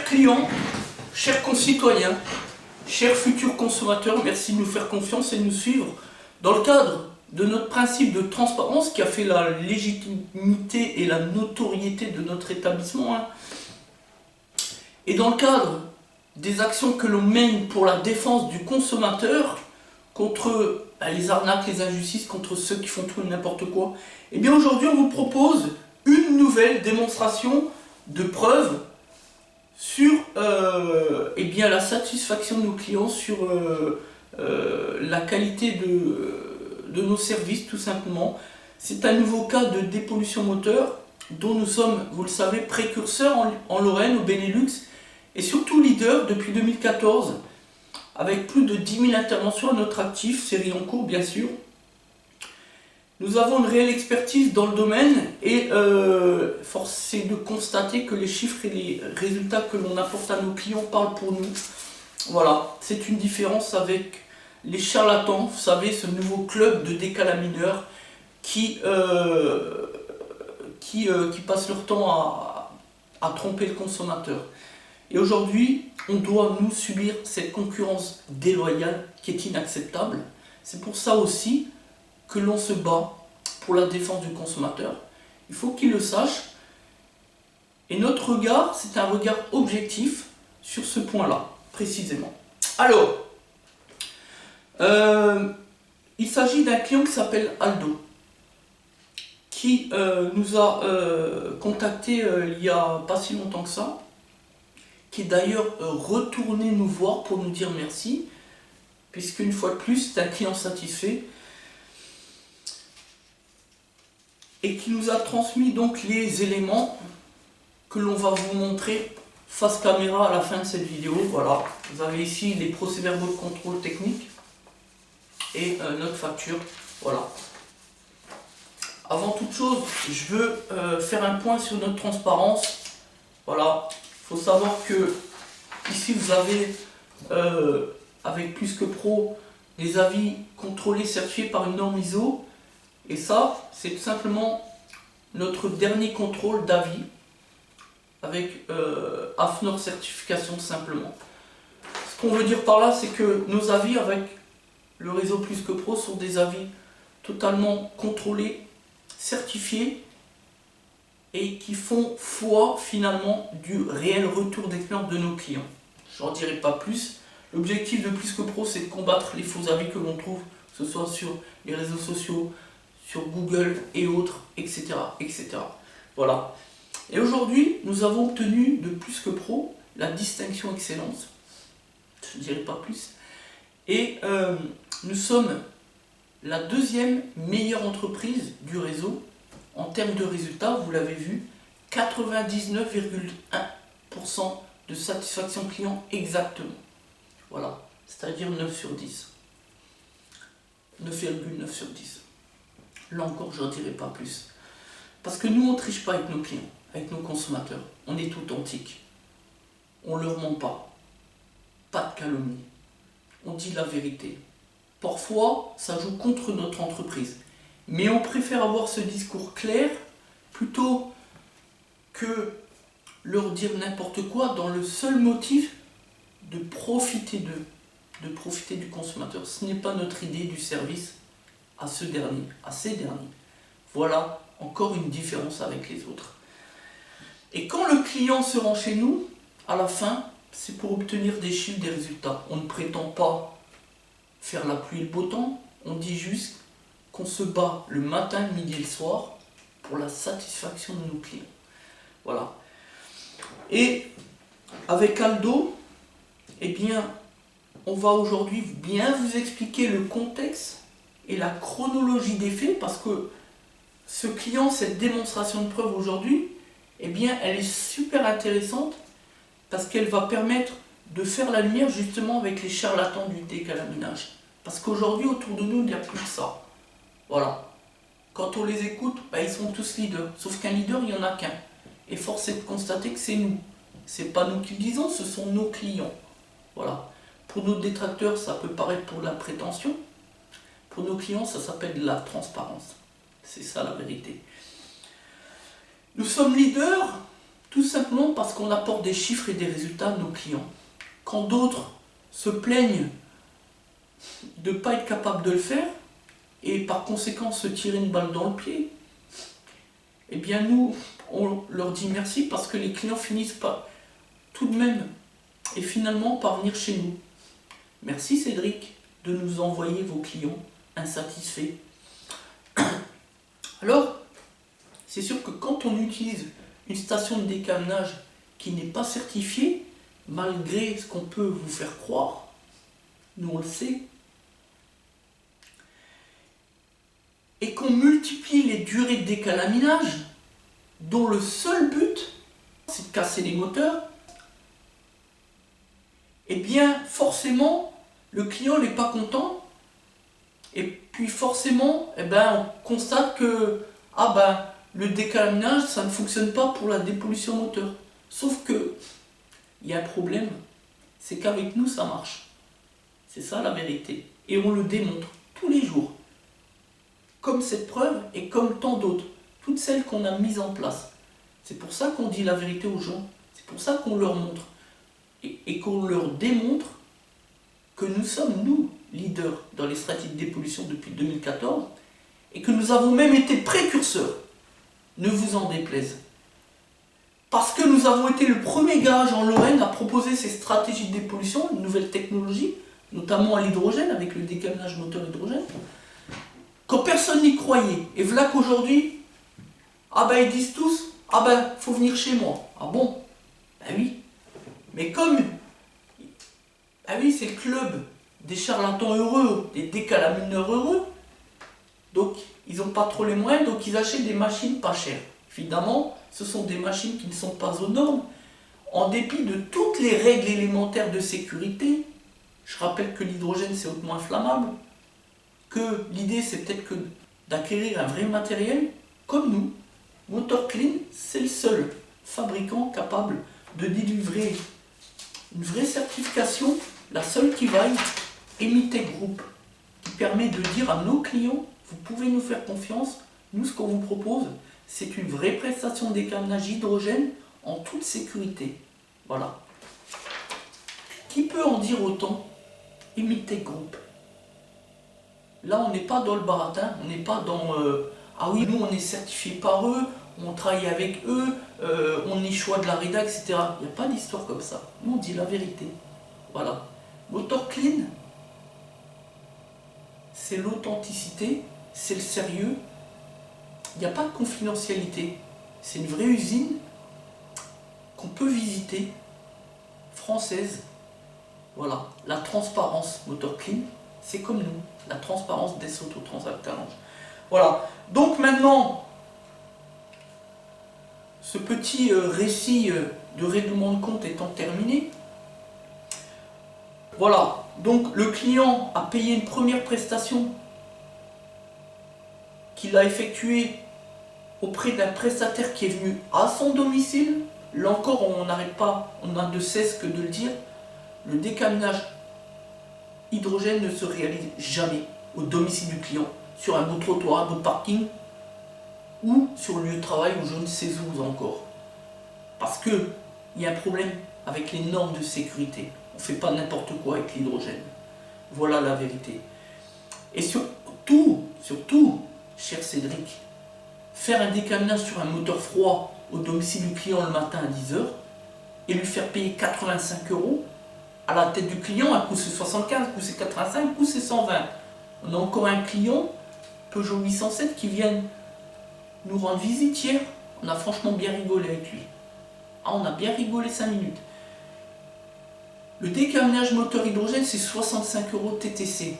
clients, chers concitoyens, chers futurs consommateurs, merci de nous faire confiance et de nous suivre dans le cadre de notre principe de transparence qui a fait la légitimité et la notoriété de notre établissement, et dans le cadre des actions que l'on mène pour la défense du consommateur contre les arnaques, les injustices, contre ceux qui font tout et n'importe quoi. Et bien aujourd'hui on vous propose une nouvelle démonstration de preuves sur la satisfaction de nos clients, sur la qualité de nos services tout simplement. C'est un nouveau cas de dépollution moteur dont nous sommes, vous le savez, précurseurs en Lorraine, au Benelux, et surtout leader depuis 2014, avec plus de 10 000 interventions à notre actif, série en cours bien sûr. Nous avons une réelle expertise dans le domaine et force est de constater que les chiffres et les résultats que l'on apporte à nos clients parlent pour nous. Voilà, c'est une différence avec les charlatans, vous savez, ce nouveau club de décalamineurs qui passent leur temps à tromper le consommateur. Et aujourd'hui, on doit nous subir cette concurrence déloyale qui est inacceptable. C'est pour ça aussi que l'on se bat pour la défense du consommateur. Il faut qu'il le sache. Et notre regard, c'est un regard objectif sur ce point-là, précisément. Alors, il s'agit d'un client qui s'appelle Aldo, qui nous a contacté il n'y a pas si longtemps que ça, qui est d'ailleurs retourné nous voir pour nous dire merci, puisqu'une fois de plus, c'est un client satisfait, et qui nous a transmis donc les éléments que l'on va vous montrer face caméra à la fin de cette vidéo. Voilà, vous avez ici les procès-verbaux de contrôle technique et notre facture. Voilà. Avant toute chose, je veux faire un point sur notre transparence. Voilà, il faut savoir que ici vous avez avec Plus Que Pro des avis contrôlés certifiés par une norme ISO. Et ça, c'est tout simplement notre dernier contrôle d'avis avec AFNOR certification simplement. Ce qu'on veut dire par là, c'est que nos avis avec le réseau Plus Que Pro sont des avis totalement contrôlés, certifiés et qui font foi finalement du réel retour d'expérience de nos clients. Je n'en dirai pas plus. L'objectif de Plus Que Pro, c'est de combattre les faux avis que l'on trouve, que ce soit sur les réseaux sociaux, sur Google et autres, etc. etc. Voilà. Et aujourd'hui, nous avons obtenu de Plus Que Pro la distinction excellence. Je ne dirai pas plus. Et nous sommes la deuxième meilleure entreprise du réseau en termes de résultats. Vous l'avez vu, 99,1% de satisfaction client exactement. Voilà, c'est-à-dire 9 sur 10. 9,9 sur 10. Là encore, je n'en dirai pas plus. Parce que nous, on ne triche pas avec nos clients, avec nos consommateurs. On est authentique. On ne leur ment pas. Pas de calomnie. On dit la vérité. Parfois, ça joue contre notre entreprise. Mais on préfère avoir ce discours clair plutôt que leur dire n'importe quoi dans le seul motif de profiter d'eux, de profiter du consommateur. Ce n'est pas notre idée du service à ces derniers. Voilà encore une différence avec les autres. Et quand le client se rend chez nous, à la fin, c'est pour obtenir des chiffres, des résultats. On ne prétend pas faire la pluie et le beau temps, on dit juste qu'on se bat le matin, le midi et le soir pour la satisfaction de nos clients. Voilà. Et avec Aldo, eh bien, on va aujourd'hui bien vous expliquer le contexte et la chronologie des faits, parce que ce client, cette démonstration de preuve aujourd'hui, eh bien, elle est super intéressante parce qu'elle va permettre de faire la lumière justement avec les charlatans du décalaminage. Parce qu'aujourd'hui, autour de nous, il n'y a plus que ça. Voilà. Quand on les écoute, ils sont tous leaders. Sauf qu'un leader, il n'y en a qu'un. Et force est de constater que c'est nous. C'est pas nous qui le disons, ce sont nos clients. Voilà. Pour nos détracteurs, ça peut paraître pour la prétention. Pour nos clients, ça s'appelle de la transparence. C'est ça la vérité. Nous sommes leaders, Tout simplement parce qu'on apporte des chiffres et des résultats à nos clients. Quand d'autres se plaignent de ne pas être capables de le faire, et par conséquent se tirer une balle dans le pied, eh bien nous, on leur dit merci parce que les clients finissent par tout de même et finalement par venir chez nous. Merci Cédric de nous envoyer vos clients insatisfaits. Alors, c'est sûr que quand on utilise une station de décannage qui n'est pas certifiée, malgré ce qu'on peut vous faire croire, nous on le sait, et qu'on multiplie les durées de décalaminage, dont le seul but, c'est de casser les moteurs, eh bien forcément, le client n'est pas content, et puis forcément, eh ben, on constate que le décalaminage, ça ne fonctionne pas pour la dépollution moteur. Sauf que, il y a un problème, c'est qu'avec nous, ça marche. C'est ça la vérité. Et on le démontre tous les jours. Comme cette preuve et comme tant d'autres. Toutes celles qu'on a mises en place. C'est pour ça qu'on dit la vérité aux gens. C'est pour ça qu'on leur montre. Et qu'on leur démontre que nous sommes, nous, leaders dans les stratégies de dépollution depuis 2014. Et que nous avons même été précurseurs. Ne vous en déplaise. Parce que nous avons été le premier garage en Lorraine à proposer ces stratégies de dépollution, une nouvelle technologie, notamment à l'hydrogène, avec le décalaminage moteur hydrogène, quand personne n'y croyait. Et voilà qu'aujourd'hui, ils disent tous, faut venir chez moi. Ah bon? Ben oui. Mais comme, c'est le club des charlatans heureux, des décalamineurs heureux, donc ils n'ont pas trop les moyens, donc ils achètent des machines pas chères. Évidemment, ce sont des machines qui ne sont pas aux normes, en dépit de toutes les règles élémentaires de sécurité. Je rappelle que l'hydrogène c'est hautement inflammable, que l'idée c'est peut-être que d'acquérir un vrai matériel, comme nous. Motor Clean, c'est le seul fabricant capable de délivrer une vraie certification, la seule qui vaille, Emitec Group, qui permet de dire à nos clients, vous pouvez nous faire confiance, nous ce qu'on vous propose, c'est une vraie prestation de décalaminage hydrogène en toute sécurité. Voilà. Qui peut en dire autant? Emitec Group. Là, on n'est pas dans le baratin, on n'est pas dans nous on est certifié par eux, on travaille avec eux, on est choix de la rédac, etc. Il n'y a pas d'histoire comme ça. Nous, on dit la vérité. Voilà. Motor Clean, c'est l'authenticité, c'est le sérieux. Il n'y a pas de confidentialité. C'est une vraie usine qu'on peut visiter, française. Voilà. La transparence, Motor Clean, c'est comme nous. La transparence des autotransactalanges. Voilà. Donc maintenant, ce petit récit de règlement de compte étant terminé, voilà. Donc le client a payé une première prestation qu'il a effectuée auprès d'un prestataire qui est venu à son domicile. Là encore, on n'arrête pas, on n'a de cesse que de le dire, le décalaminage hydrogène ne se réalise jamais au domicile du client, sur un beau trottoir, un beau parking, ou sur le lieu de travail, ou je ne sais où encore. Parce qu'il y a un problème avec les normes de sécurité. On ne fait pas n'importe quoi avec l'hydrogène. Voilà la vérité. Et surtout, cher Cédric, faire un décalaminage sur un moteur froid au domicile du client le matin à 10 h et lui faire payer 85 €, à la tête du client, un coup c'est 75, un coup c'est 85, un coup c'est 120. On a encore un client, Peugeot 807, qui vient nous rendre visite hier. On a franchement bien rigolé avec lui. On a bien rigolé 5 minutes. Le décalaminage moteur hydrogène, c'est 65 € TTC.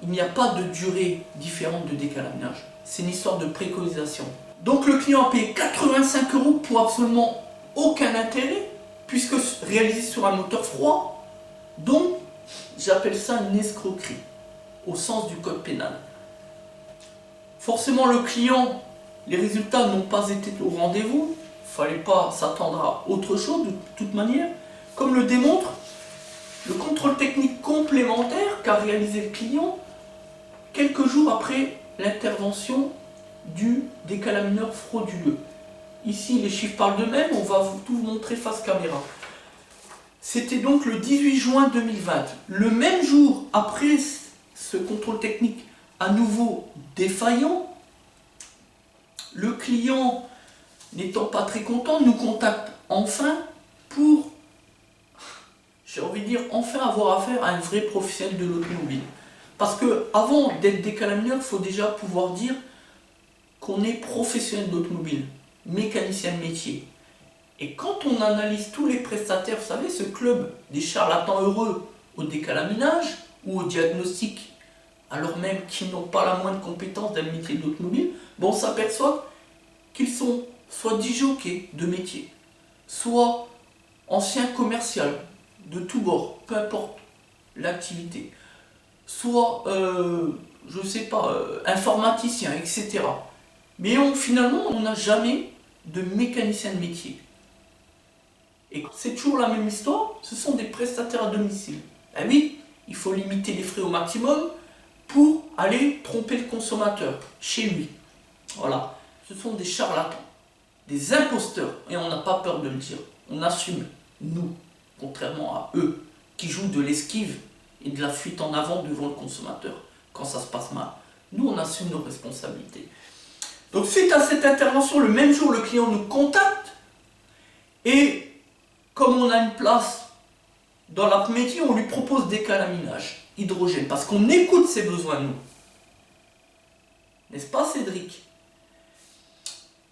Il n'y a pas de durée différente de décalaminage. C'est une histoire de préconisation. Donc le client a payé 85 € pour absolument aucun intérêt, puisque réalisé sur un moteur froid. Donc, j'appelle ça une escroquerie, au sens du code pénal. Forcément, le client, les résultats n'ont pas été au rendez-vous. Il ne fallait pas s'attendre à autre chose de toute manière. Comme le démontre le contrôle technique complémentaire qu'a réalisé le client quelques jours après l'intervention du décalamineur frauduleux. ici les chiffres parlent d'eux-mêmes, on va tout vous montrer face caméra. C'était donc le 18 juin 2020. Le même jour, après ce contrôle technique à nouveau défaillant, le client, n'étant pas très content, nous contacte enfin pour, j'ai envie de dire, enfin avoir affaire à un vrai professionnel de l'automobile. Parce que avant d'être décalamineur, il faut déjà pouvoir dire qu'on est professionnel d'automobile, mécanicien de métier. Et quand on analyse tous les prestataires, vous savez, ce club des charlatans heureux au décalaminage ou au diagnostic, alors même qu'ils n'ont pas la moindre compétence d'un métier d'automobile, on s'aperçoit qu'ils sont soit disjockeys de métier, soit anciens commerciaux de tous bords, peu importe l'activité, soit, je ne sais pas, informaticiens, etc. Mais finalement, on n'a jamais de mécanicien de métier. Et c'est toujours la même histoire, ce sont des prestataires à domicile. Eh oui, il faut limiter les frais au maximum pour aller tromper le consommateur chez lui. Voilà, ce sont des charlatans, des imposteurs, et on n'a pas peur de le dire. On assume, nous, contrairement à eux, qui jouent de l'esquive et de la fuite en avant devant le consommateur quand ça se passe mal. Nous, on assume nos responsabilités. Donc, suite à cette intervention, le même jour, le client nous contacte et comme on a une place dans notre métier, on lui propose décalaminage, hydrogène, parce qu'on écoute ses besoins, nous. N'est-ce pas, Cédric?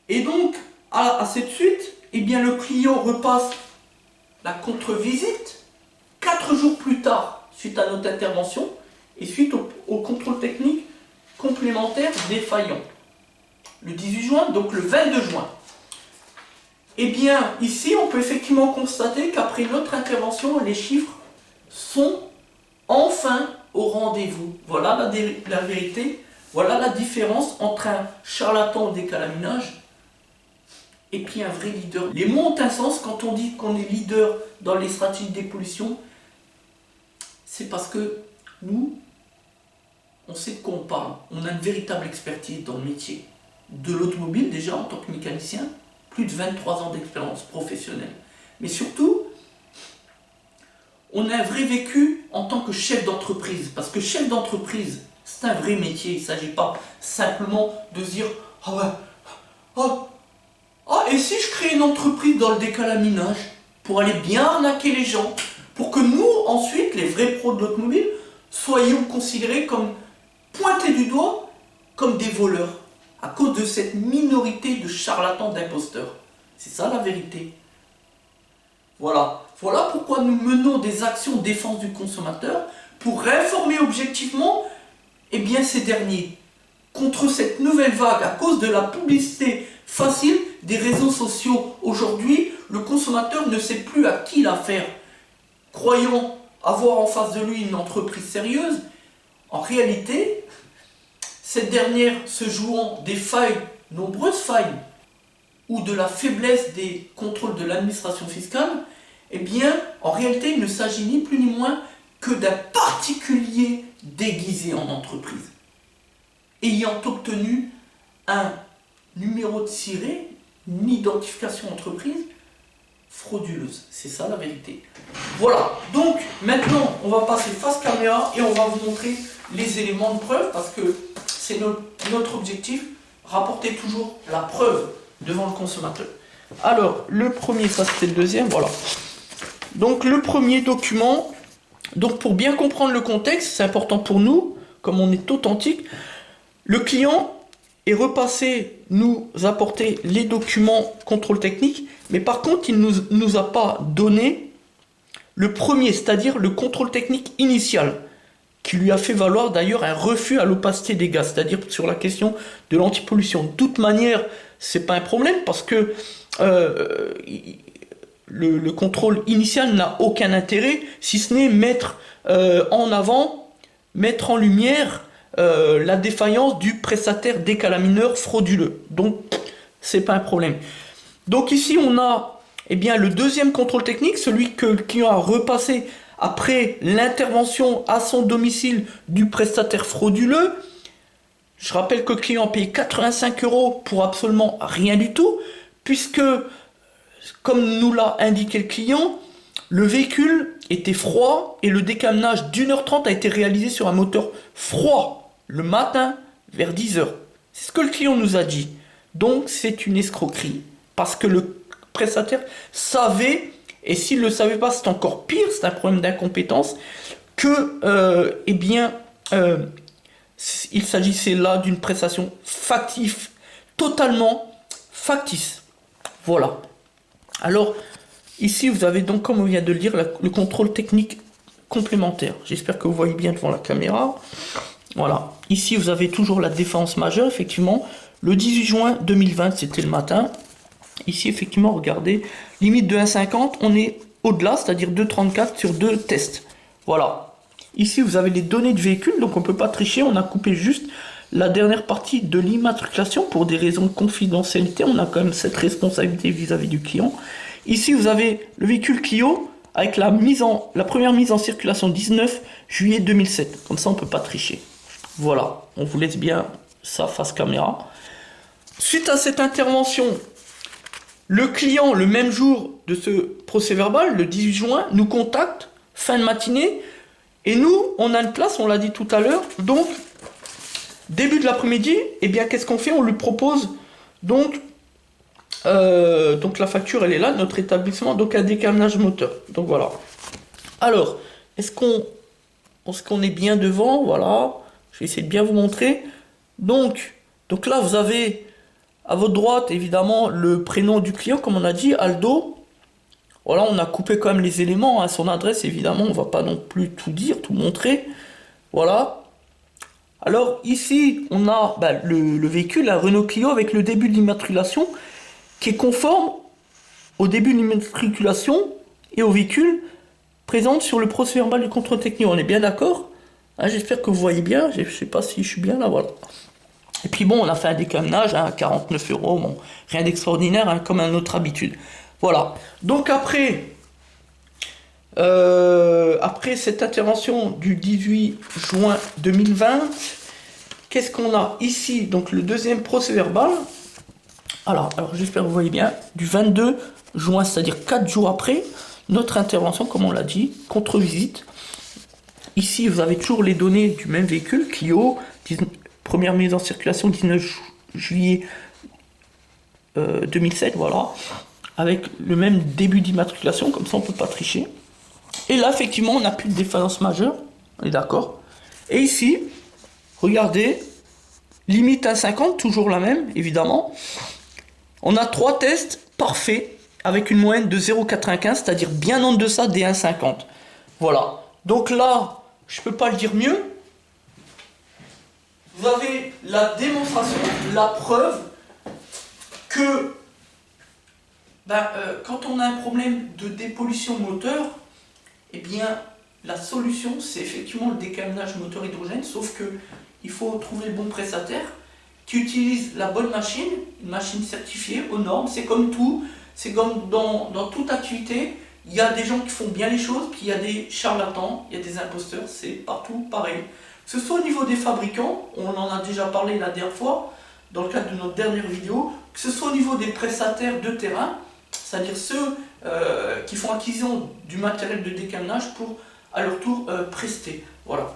Et donc, à cette suite, eh bien, le client repasse la contre-visite 4 jours plus tard, suite à notre intervention, et suite au contrôle technique complémentaire défaillant. Le 18 juin, donc le 22 juin. Eh bien, ici, on peut effectivement constater qu'après notre intervention, les chiffres sont enfin au rendez-vous. Voilà la vérité, voilà la différence entre un charlatan au décalaminage et puis un vrai leader. Les mots ont un sens quand on dit qu'on est leader dans les stratégies de dépollution. C'est parce que nous, on sait de quoi on parle. On a une véritable expertise dans le métier. De l'automobile déjà en tant que mécanicien, plus de 23 ans d'expérience professionnelle. Mais surtout, on a un vrai vécu en tant que chef d'entreprise. Parce que chef d'entreprise, c'est un vrai métier. Il ne s'agit pas simplement de se dire « Ah, et si je crée une entreprise dans le décalaminage pour aller bien arnaquer les gens, pour que nous, ensuite, les vrais pros de l'automobile, soyons considérés comme pointés du doigt comme des voleurs à cause de cette minorité de charlatans, d'imposteurs. C'est ça la vérité. Voilà pourquoi nous menons des actions de défense du consommateur pour réformer objectivement ces derniers contre cette nouvelle vague à cause de la publicité facile des réseaux sociaux. Aujourd'hui, le consommateur ne sait plus à qui l'affaire. Croyant avoir en face de lui une entreprise sérieuse, en réalité, cette dernière se jouant des failles, nombreuses failles, ou de la faiblesse des contrôles de l'administration fiscale, en réalité, il ne s'agit ni plus ni moins que d'un particulier déguisé en entreprise, ayant obtenu un numéro de siret, une identification entreprise frauduleuse. C'est ça la vérité. Voilà, donc maintenant, on va passer face caméra et on va vous montrer les éléments de preuve parce que c'est notre objectif, rapporter toujours la preuve devant le consommateur. Alors, le premier, ça c'était le deuxième, voilà. Donc le premier document, donc pour bien comprendre le contexte, c'est important pour nous, comme on est authentique, le client est repassé nous apporter les documents contrôle technique, mais par contre il ne nous a pas donné le premier, c'est-à-dire le contrôle technique initial, qui lui a fait valoir d'ailleurs un refus à l'opacité des gaz, c'est-à-dire sur la question de l'antipollution. De toute manière, c'est pas un problème parce que le contrôle initial n'a aucun intérêt, si ce n'est mettre en avant, mettre en lumière la défaillance du prestataire décalamineur frauduleux. Donc, c'est pas un problème. Donc ici, on a le deuxième contrôle technique, celui que le client a repassé après l'intervention à son domicile du prestataire frauduleux. Je rappelle que le client a payé 85 € pour absolument rien du tout, puisque, comme nous l'a indiqué le client, le véhicule était froid et le décaminage d'1h30 a été réalisé sur un moteur froid le matin vers 10h. C'est ce que le client nous a dit. Donc c'est une escroquerie parce que le prestataire savait, et s'il ne le savait pas, c'est encore pire, c'est un problème d'incompétence, que il s'agissait là d'une prestation factice, totalement factice. Voilà. Alors, ici, vous avez donc, comme on vient de le dire, le contrôle technique complémentaire. J'espère que vous voyez bien devant la caméra. Voilà. Ici, vous avez toujours la défense majeure, effectivement. Le 18 juin 2020, c'était le matin. Ici, effectivement, regardez, limite de 1,50, on est au-delà, c'est-à-dire 2,34 sur 2 tests. Voilà. Ici, vous avez les données de véhicule, donc on ne peut pas tricher. On a coupé juste la dernière partie de l'immatriculation pour des raisons de confidentialité. On a quand même cette responsabilité vis-à-vis du client. Ici, vous avez le véhicule Clio avec la première mise en circulation 19 juillet 2007. Comme ça, on ne peut pas tricher. Voilà, on vous laisse bien ça face caméra. Suite à cette intervention, le client, le même jour de ce procès-verbal, le 18 juin, nous contacte, fin de matinée, et nous, on a une place, on l'a dit tout à l'heure, donc, début de l'après-midi, eh bien, qu'est-ce qu'on fait? On lui propose, donc la facture, elle est là, notre établissement, donc un décaminage moteur. Donc voilà. Alors, est-ce qu'on est bien devant? Voilà, je vais essayer de bien vous montrer. Donc là, vous avez à votre droite, évidemment, le prénom du client, comme on a dit, Aldo. Voilà, on a coupé quand même les éléments, hein, son adresse, évidemment, on va pas non plus tout dire, tout montrer. Voilà. Alors ici, on a le véhicule, un Renault Clio avec le début de l'immatriculation qui est conforme au début de l'immatriculation et au véhicule présente sur le procès-verbal du contrôle technique. On est bien d'accord, hein? J'espère que vous voyez bien, je ne sais pas si je suis bien là, voilà. Et puis bon, on a fait un décaminage à 49 €, bon, rien d'extraordinaire, hein, comme à notre habitude. Voilà, donc après cette intervention du 18 juin 2020, qu'est-ce qu'on a ici? Donc le deuxième procès-verbal. Alors j'espère que vous voyez bien, du 22 juin, c'est-à-dire 4 jours après, notre intervention, comme on l'a dit, contre-visite. Ici, vous avez toujours les données du même véhicule, Clio, première mise en circulation 19 juillet 2007, voilà, avec le même début d'immatriculation, comme ça on ne peut pas tricher. Et là, effectivement, on n'a plus de défaillance majeure, on est d'accord. Et ici, regardez, limite 1,50, toujours la même, évidemment. On a 3 tests parfaits avec une moyenne de 0,95, c'est-à-dire bien en deçà des 1,50. Voilà. Donc là, je ne peux pas le dire mieux. Vous avez la démonstration, la preuve que quand on a un problème de dépollution moteur, eh bien, la solution, c'est effectivement le décaminage moteur hydrogène, sauf que il faut trouver le bon prestataire qui utilise la bonne machine, une machine certifiée aux normes. C'est comme tout, c'est comme dans toute activité, il y a des gens qui font bien les choses, puis il y a des charlatans, il y a des imposteurs, c'est partout pareil. Que ce soit au niveau des fabricants, on en a déjà parlé la dernière fois, dans le cadre de notre dernière vidéo, que ce soit au niveau des prestataires de terrain, c'est-à-dire ceux qui font acquisition du matériel de décaminage pour, à leur tour, prester. Voilà.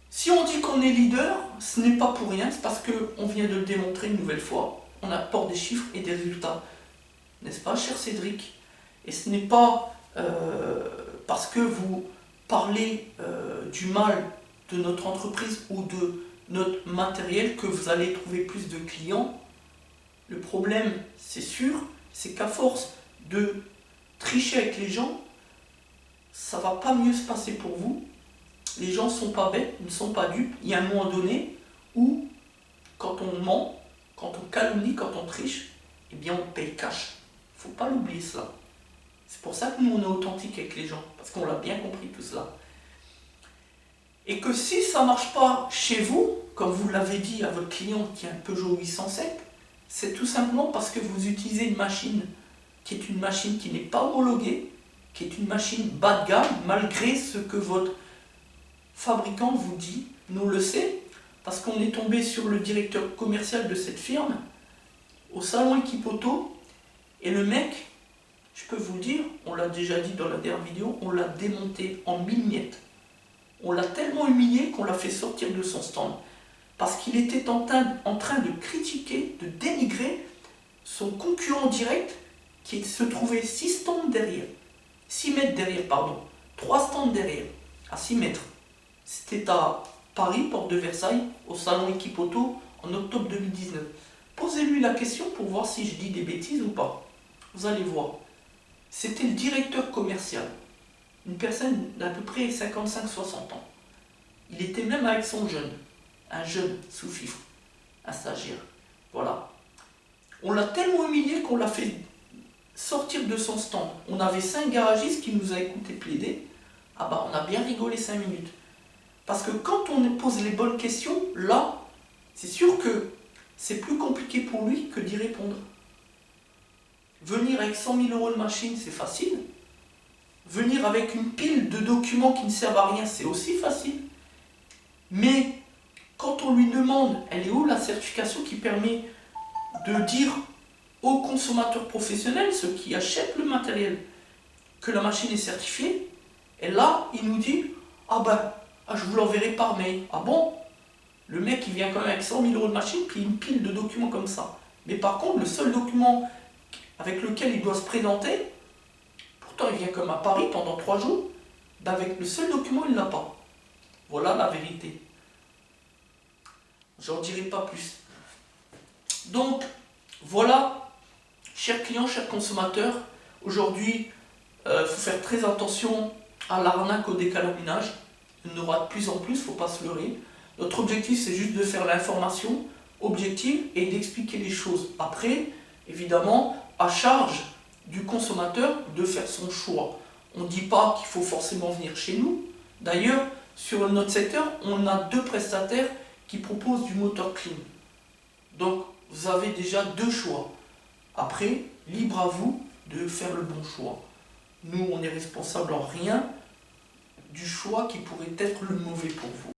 Si on dit qu'on est leader, ce n'est pas pour rien, c'est parce qu'on vient de le démontrer une nouvelle fois. On apporte des chiffres et des résultats. N'est-ce pas, cher Cédric? Et ce n'est pas parce que vous parlez du mal de notre entreprise ou de notre matériel que vous allez trouver plus de clients. Le problème, c'est sûr, c'est qu'à force de tricher avec les gens, ça va pas mieux se passer pour vous. Les gens ne sont pas bêtes, ne sont pas dupes. Il y a un moment donné où, quand on ment, quand on calomnie, quand on triche, eh bien on paye cash. Il ne faut pas l'oublier cela. C'est pour ça que nous on est authentique avec les gens, parce qu'on l'a bien compris tout cela. Et que si ça ne marche pas chez vous, comme vous l'avez dit à votre client qui a un Peugeot 807, c'est tout simplement parce que vous utilisez une machine qui est une machine qui n'est pas homologuée, qui est une machine bas de gamme, malgré ce que votre fabricant vous dit. Nous le sait, parce qu'on est tombé sur le directeur commercial de cette firme, au salon Équipe Auto, et le mec, je peux vous le dire, on l'a déjà dit dans la dernière vidéo, on l'a démonté en 1000 miettes. On l'a tellement humilié qu'on l'a fait sortir de son stand. Parce qu'il était en train de critiquer, de dénigrer son concurrent direct qui se trouvait 6 stands derrière. 6 mètres derrière, pardon. 3 stands derrière, à 6 mètres. C'était à Paris, porte de Versailles, au salon Équipe Auto, en octobre 2019. Posez-lui la question pour voir si je dis des bêtises ou pas. Vous allez voir. C'était le directeur commercial. Une personne d'à peu près 55-60 ans. Il était même avec son jeune. Un jeune sous-fifre. Un stagiaire. Voilà. On l'a tellement humilié qu'on l'a fait sortir de son stand. On avait 5 garagistes qui nous a écouté plaider. Ah bah on a bien rigolé 5 minutes. Parce que quand on pose les bonnes questions, là, c'est sûr que c'est plus compliqué pour lui que d'y répondre. Venir avec 100 000 € de machine, c'est facile. Venir avec une pile de documents qui ne servent à rien, c'est aussi facile. Mais quand on lui demande, elle est où la certification qui permet de dire aux consommateurs professionnels, ceux qui achètent le matériel, que la machine est certifiée, et là, il nous dit, ah ben, je vous l'enverrai par mail. Ah bon? Le mec, il vient quand même avec 100 000 € de machine, puis une pile de documents comme ça. Mais par contre, le seul document avec lequel il doit se présenter, pourtant il vient comme à Paris pendant 3 jours, ben avec le seul document, il ne l'a pas. Voilà la vérité. J'en dirai pas plus. Donc, voilà, chers clients, chers consommateurs, aujourd'hui, il faut faire très attention à l'arnaque au décalaminage. Il y en aura de plus en plus, il ne faut pas se leurrer. Notre objectif, c'est juste de faire l'information objective et d'expliquer les choses. Après, évidemment, à charge du consommateur de faire son choix. On ne dit pas qu'il faut forcément venir chez nous. D'ailleurs, sur notre secteur, on a 2 prestataires qui proposent du moteur clean. Donc, vous avez déjà 2 choix. Après, libre à vous de faire le bon choix. Nous, on n'est responsable en rien du choix qui pourrait être le mauvais pour vous.